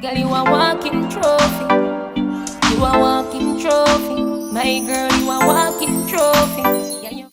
Girl, you a walking trophy. You a walking trophy. My girl, you a walking trophy. Yeah, you.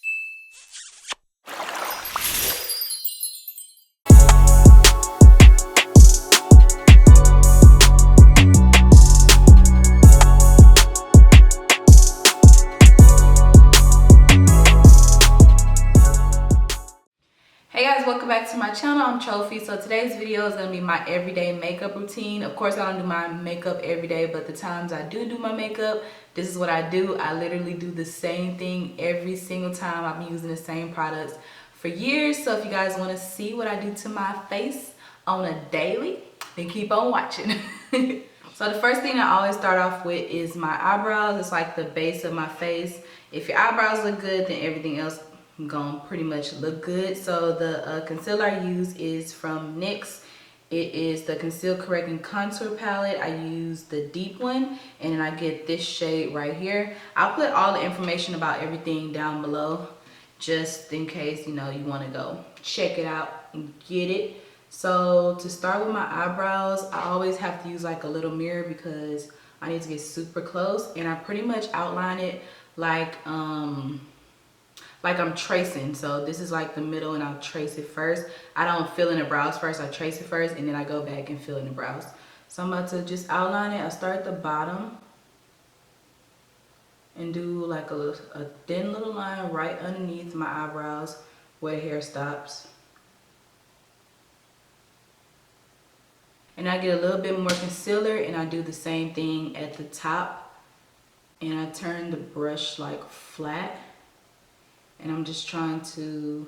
Hey guys, welcome back to my channel. I'm Trophy. So today's video is going to be my everyday makeup routine. Of course, I don't do my makeup every day, but the times I do my makeup, this is what I do. I literally do the same thing every single time. I've been using the same products for years. So if you guys want to see what I do to my face on a daily, then keep on watching. So the first thing I always start off with is my eyebrows. It's like the base of my face. If your eyebrows look good, then everything else gonna pretty much look good. So the concealer I use is from NYX. It is the Conceal Correct and Contour palette. I use the deep one, and then I get this shade right here. I'll put all the information about everything down below just in case, you know, you want to go check it out and get it. So to start with my eyebrows, I always have to use like a little mirror because I need to get super close, and I pretty much outline it like I'm tracing. So this is like the middle, and I'll trace it first. I don't fill in the brows first. I trace it first, and then I go back and fill in the brows. So I'm about to just outline it. I start at the bottom and do like a thin little line right underneath my eyebrows where the hair stops. And I get a little bit more concealer, and I do the same thing at the top. And I turn the brush like flat. And I'm just trying to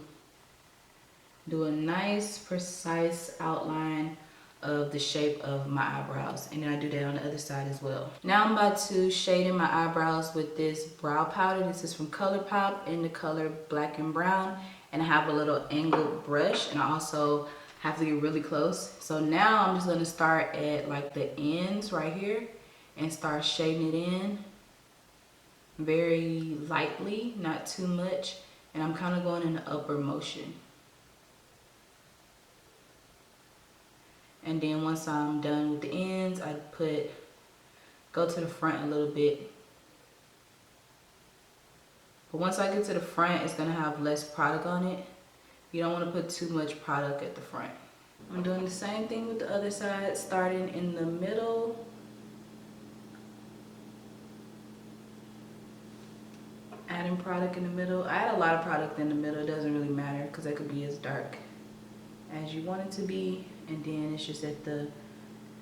do a nice, precise outline of the shape of my eyebrows. And then I do that on the other side as well. Now I'm about to shade in my eyebrows with this brow powder. This is from ColourPop in the color Black and Brown. And I have a little angled brush, and I also have to get really close. So now I'm just gonna start at like the ends right here and start shading it in very lightly, not too much. And I'm kind of going in the upper motion. And then once I'm done with the ends, I go to the front a little bit. But once I get to the front, it's gonna have less product on it. You don't want to put too much product at the front. I'm doing the same thing with the other side, starting in the middle. Adding product in the middle. I add a lot of product in the middle. It doesn't really matter because it could be as dark as you want it to be. And then it's just at the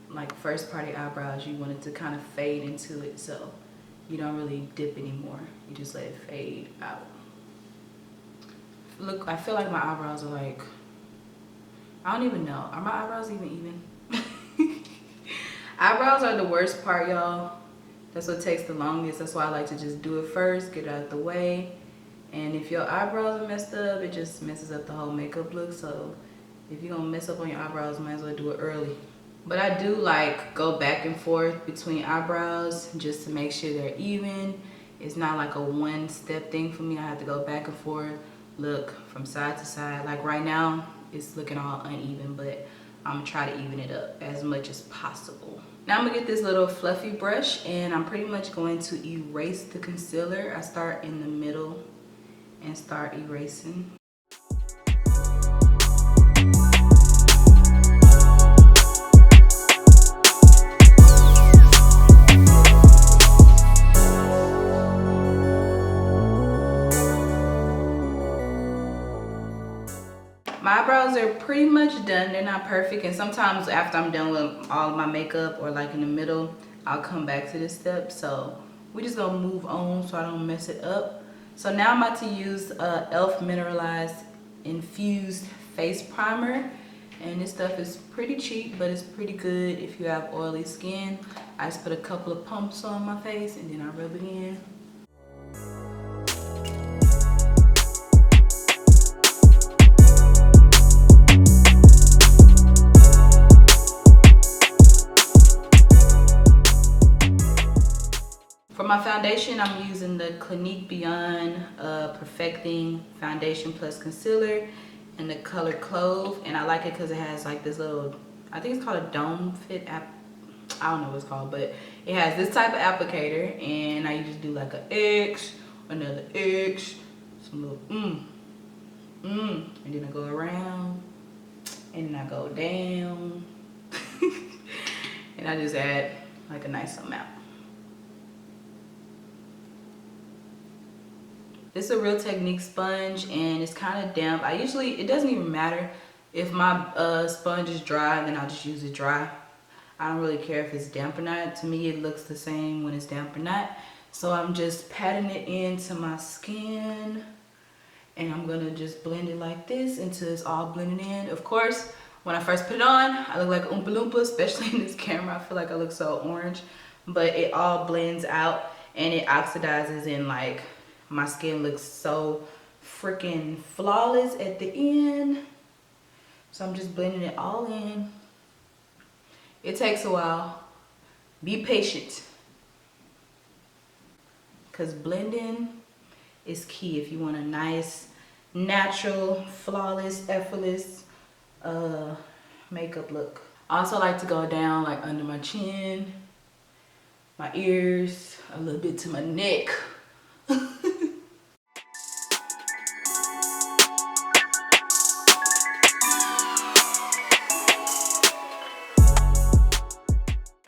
like first part of your eyebrows, you want it to kind of fade into it, so you don't really dip anymore. You just let it fade out. Look, I feel like my eyebrows are like, I don't even know. Are my eyebrows even? Eyebrows are the worst part, y'all. That's what takes the longest. That's why I like to just do it first, get it out of the way. And if your eyebrows are messed up, it just messes up the whole makeup look. So if you're gonna mess up on your eyebrows, might as well do it early. But I do like go back and forth between eyebrows just to make sure they're even. It's not like a one-step thing for me. I have to go back and forth, look from side to side. Like right now, it's looking all uneven, but I'm gonna try to even it up as much as possible. Now I'm gonna get this little fluffy brush, and I'm pretty much going to erase the concealer. I start in the middle and start erasing. My eyebrows are pretty much done. They're not perfect, and sometimes after I'm done with all of my makeup or like in the middle, I'll come back to this step. So we're just gonna move on so I don't mess it up. So now I'm about to use e.l.f. mineralized infused face primer, and this stuff is pretty cheap, but it's pretty good if you have oily skin. I just put a couple of pumps on my face, and then I rub it in. For my foundation, I'm using the Clinique Beyond Perfecting Foundation Plus Concealer in the color Clove. And I like it because it has like this little, I think it's called a dome fit I don't know what it's called, but it has this type of applicator, and now you just do like an X, another X, some little and then I go around, and then I go down, and I just add like a nice amount. This is a Real Technique sponge, and it's kind of damp. It doesn't even matter if my sponge is dry, then I'll just use it dry. I don't really care if it's damp or not. To me, it looks the same when it's damp or not. So I'm just patting it into my skin, and I'm gonna just blend it like this until it's all blended in. Of course, when I first put it on, I look like Oompa Loompa, especially in this camera. I feel like I look so orange, but it all blends out and it oxidizes, and like my skin looks so freaking flawless at the end. So I'm just blending it all in. It takes a while. Be patient, because blending is key if you want a nice, natural, flawless, effortless makeup look. I also like to go down like under my chin, my ears, a little bit to my neck.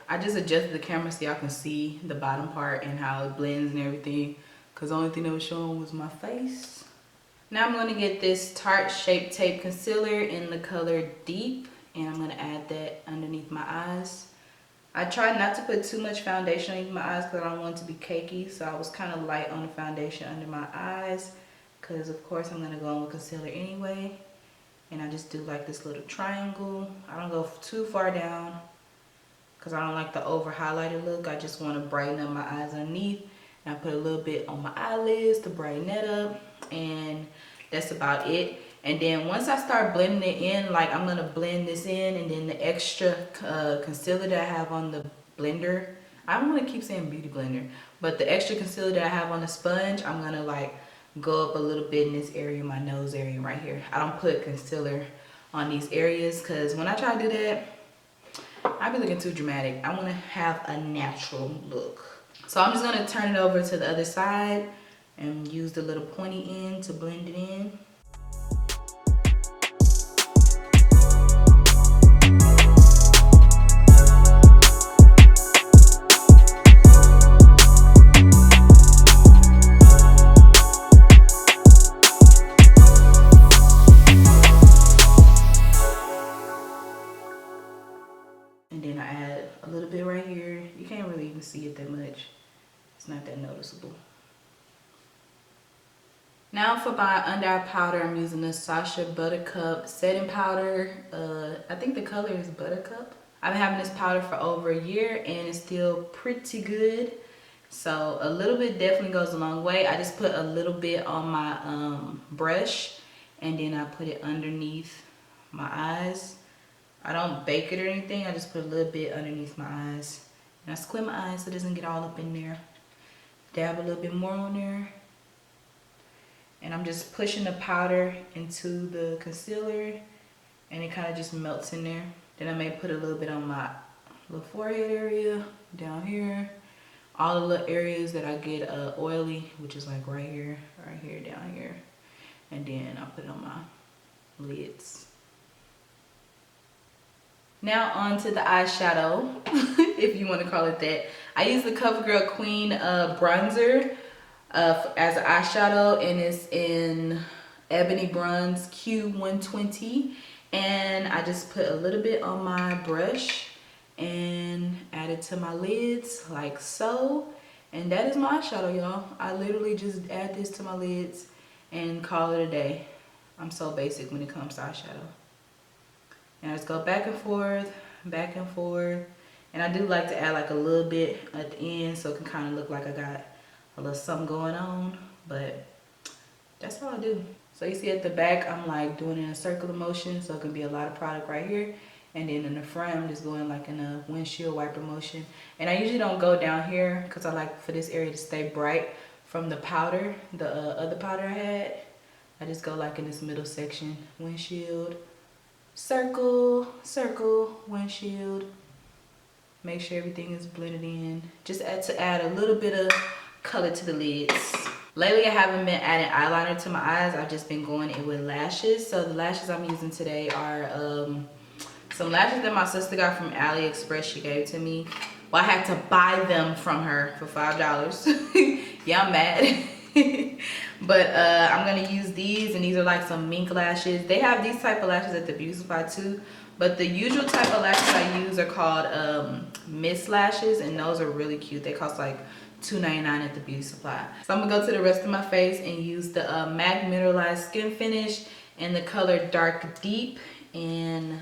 I just adjusted the camera so y'all can see the bottom part and how it blends and everything, because the only thing that was showing was my face. Now I'm going to get this Tarte Shape Tape Concealer in the color Deep, and I'm going to add that underneath my eyes. I tried not to put too much foundation underneath my eyes because I don't want it to be cakey, so I was kind of light on the foundation under my eyes, because of course I'm going to go in with concealer anyway. And I just do like this little triangle. I don't go too far down, because I don't like the over highlighted look. I just want to brighten up my eyes underneath. And I put a little bit on my eyelids to brighten that up. And that's about it. And then once I start blending it in, like I'm going to blend this in. And then the extra concealer that I have on the blender. I don't want to keep saying beauty blender. But the extra concealer that I have on the sponge, I'm going to like go up a little bit in this area, my nose area right here. I don't put concealer on these areas, because when I try to do that, I be looking too dramatic. I want to have a natural look. So I'm just going to turn it over to the other side and use the little pointy end to blend it in. See it that much. It's not that noticeable. Now for my under eye powder, I'm using the Sacha Buttercup setting powder. I think the color is Buttercup. I've been having this powder for over a year and it's still pretty good. So a little bit definitely goes a long way. I just put a little bit on my brush, and then I put it underneath my eyes. I don't bake it or anything. I just put a little bit underneath my eyes. And I squint my eyes so it doesn't get all up in there. Dab a little bit more on there. And I'm just pushing the powder into the concealer, and it kind of just melts in there. Then I may put a little bit on my little forehead area, down here. All the little areas that I get oily, which is like right here, down here. And then I'll put it on my lids. Now on to the eyeshadow, if you want to call it that. I use the CoverGirl Queen bronzer as an eyeshadow, and it's in Ebony Bronze Q120. And I just put a little bit on my brush and add it to my lids like so. And that is my eyeshadow, y'all. I literally just add this to my lids and call it a day. I'm so basic when it comes to eyeshadow. And I just go back and forth, back and forth. And I do like to add like a little bit at the end so it can kind of look like I got a little something going on. But that's all I do. So you see at the back, I'm like doing it in a circular motion, so it can be a lot of product right here. And then in the front, I'm just going like in a windshield wiper motion. And I usually don't go down here because I like for this area to stay bright from the powder, the other powder I had. I just go like in this middle section, windshield, circle, circle, windshield. Make sure everything is blended in. Just to add a little bit of color to the lids. Lately, I haven't been adding eyeliner to my eyes. I've just been going in with lashes. So the lashes I'm using today are some lashes that my sister got from AliExpress. She gave to me. Well, I had to buy them from her for $5. Yeah, I'm mad. But I'm gonna use these, and these are like some mink lashes. They have these type of lashes at the beauty supply too, but the usual type of lashes I use are called mist lashes, and those are really cute. They cost like $2.99 at the beauty supply. So I'm gonna go to the rest of my face and use the MAC mineralized skin finish in the color dark deep. And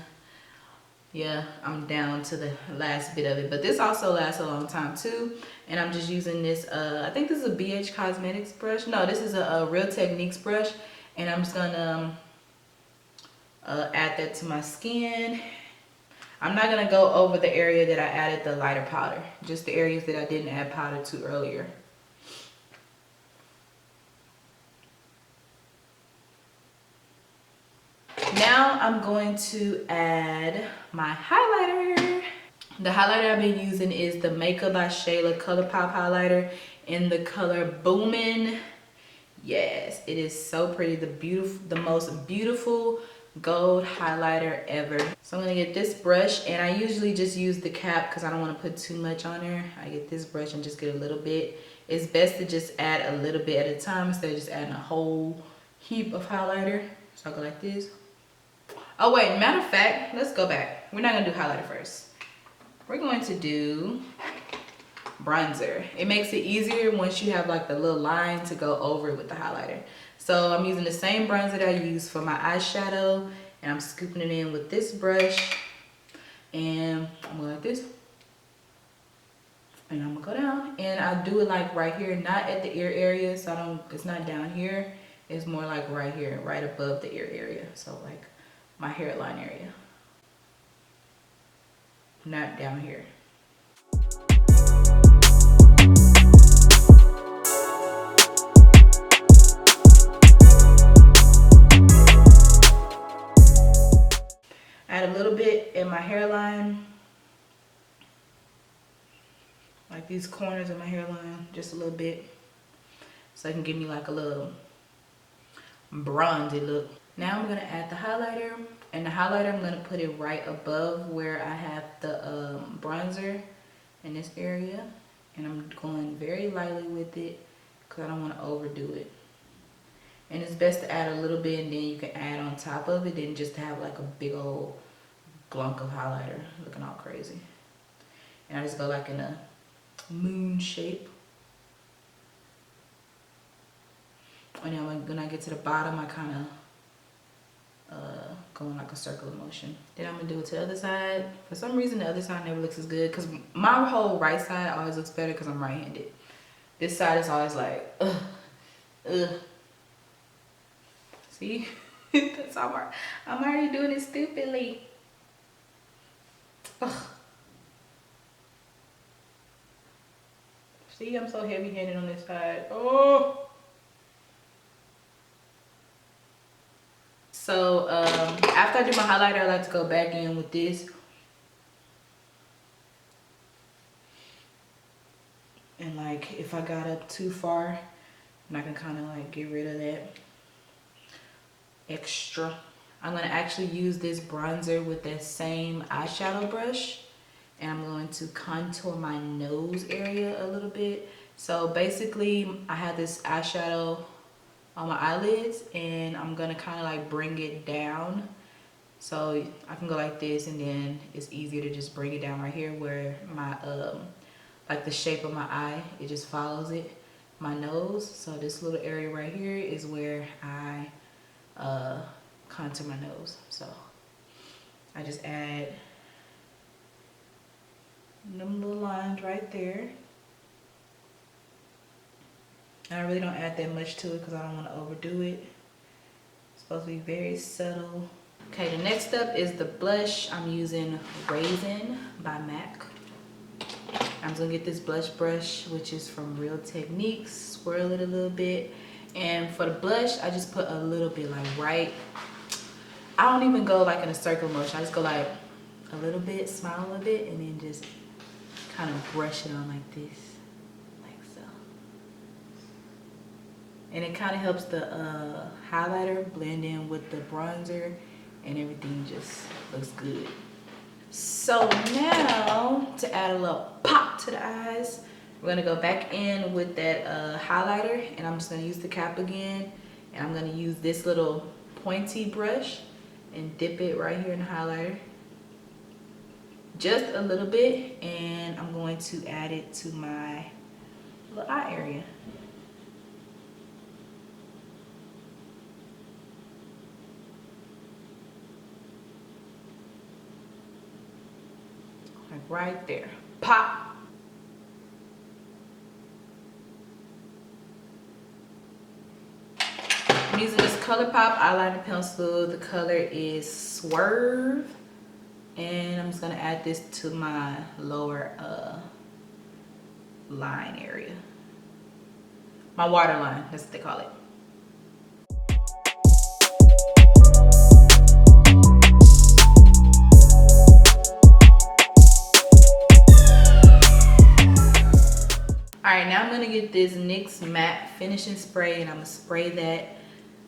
yeah, I'm down to the last bit of it, but this also lasts a long time too. And I'm just using this I think this is a BH Cosmetics brush. No, this is a Real Techniques brush, and I'm just gonna add that to my skin. I'm not gonna go over the area that I added the lighter powder, just the areas that I didn't add powder to earlier. Now I'm going to add my highlighter. The highlighter I've been using is the Makeup by Shayla Color Pop highlighter in the color Boomin'. Yes, it is so pretty. The most beautiful gold highlighter ever. So I'm gonna get this brush, and I usually just use the cap because I don't want to put too much on there. I get this brush and just get a little bit. It's best to just add a little bit at a time instead of just adding a whole heap of highlighter. So I go like this. Oh wait, matter of fact, let's go back. We're not gonna do highlighter first. We're going to do bronzer. It makes it easier once you have like the little line to go over it with the highlighter. So I'm using the same bronzer that I use for my eyeshadow, and I'm scooping it in with this brush, and I'm going like this, and I'm gonna go down, and I do it like right here, not at the ear area, so it's not down here, it's more like right here, right above the ear area, so like my hairline area, not down here. Add a little bit in my hairline, like these corners of my hairline, just a little bit, so it can give me like a little bronzy look. Now I'm gonna add the highlighter, and the highlighter I'm gonna put it right above where I have the bronzer in this area, and I'm going very lightly with it because I don't want to overdo it. And it's best to add a little bit, and then you can add on top of it, than just to have like a big old glunk of highlighter looking all crazy. And I just go like in a moon shape. And then when I get to the bottom, I kind of go in like a circular motion. Then I'm gonna do it to the other side. For some reason, the other side never looks as good because my whole right side always looks better because I'm right-handed. This side is always like, ugh, ugh. See, that's all right. I'm already doing it stupidly. Ugh. See, I'm so heavy-handed on this side. Oh. So after I do my highlighter, I like to go back in with this. And like if I got up too far, and I can kind of like get rid of that extra. I'm gonna actually use this bronzer with that same eyeshadow brush, and I'm going to contour my nose area a little bit. So basically I have this eyeshadow on my eyelids, and I'm gonna kind of like bring it down, so I can go like this, and then it's easier to just bring it down right here where my like the shape of my eye, it just follows it, my nose. So this little area right here is where I contour my nose. So I just add them little lines right there. I really don't add that much to it because I don't want to overdo it. It's supposed to be very subtle. Okay, the next step is the blush. I'm using Raisin by MAC. I'm just gonna get this blush brush, which is from Real Techniques, swirl it a little bit. And for the blush, I just put a little bit like right. I don't even go like in a circle motion. I just go like a little bit, smile a little bit, and then just kind of brush it on like this, like so. And it kind of helps the highlighter blend in with the bronzer, and everything just looks good. So now to add a little pop to the eyes, we're gonna go back in with that highlighter, and I'm just gonna use the cap again, and I'm gonna use this little pointy brush and dip it right here in the highlighter. Just a little bit, and I'm going to add it to my little eye area. Like right there. Pop! I'm using this ColourPop eyeliner pencil. The color is Swerve. And I'm just gonna add this to my lower line area. My waterline, that's what they call it. Alright, now I'm gonna get this NYX matte finishing spray, and I'm gonna spray that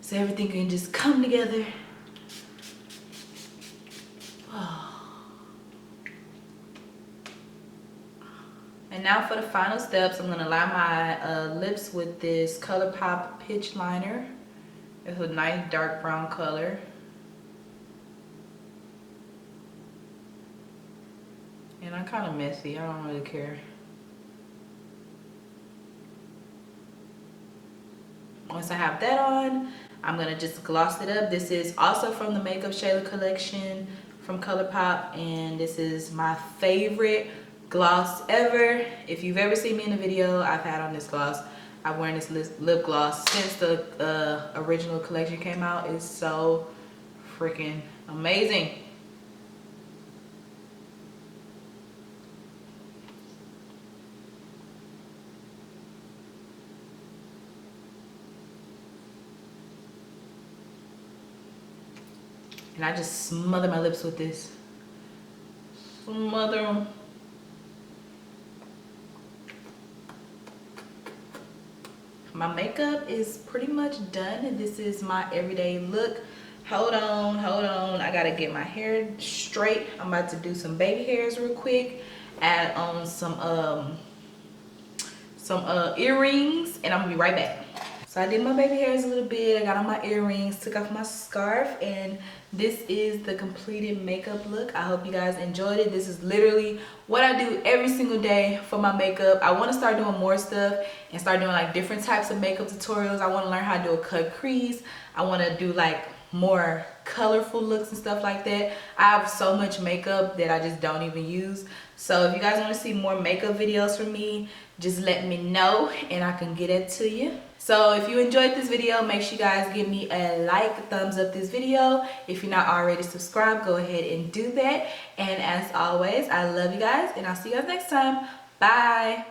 so everything can just come together. And now for the final steps, I'm gonna line my lips with this ColourPop Pitch Liner. It's a nice dark brown color. And I'm kind of messy, I don't really care. Once I have that on, I'm gonna just gloss it up. This is also from the Makeup Shayla collection from ColourPop, and this is my favorite gloss ever. If you've ever seen me in a video, I've had on this gloss. I've worn this lip gloss since the original collection came out. It's so freaking amazing. And I just smother my lips with this. Smother them. My makeup is pretty much done, and this is my everyday look. Hold on, I gotta get my hair straight. I'm about to do some baby hairs real quick, add on some earrings, and I'm gonna be right back. So I did my baby hairs a little bit, I got on my earrings, took off my scarf, and this is the completed makeup look. I hope you guys enjoyed it. This is literally what I do every single day for my makeup. I want to start doing more stuff and start doing like different types of makeup tutorials. I want to learn how to do a cut crease. I want to do like more colorful looks and stuff like that. I have so much makeup that I just don't even use. So if you guys want to see more makeup videos from me, just let me know and I can get it to you. So if you enjoyed this video, make sure you guys give me a like, thumbs up this video. If you're not already subscribed, go ahead and do that. And as always, I love you guys, and I'll see you guys next time. Bye.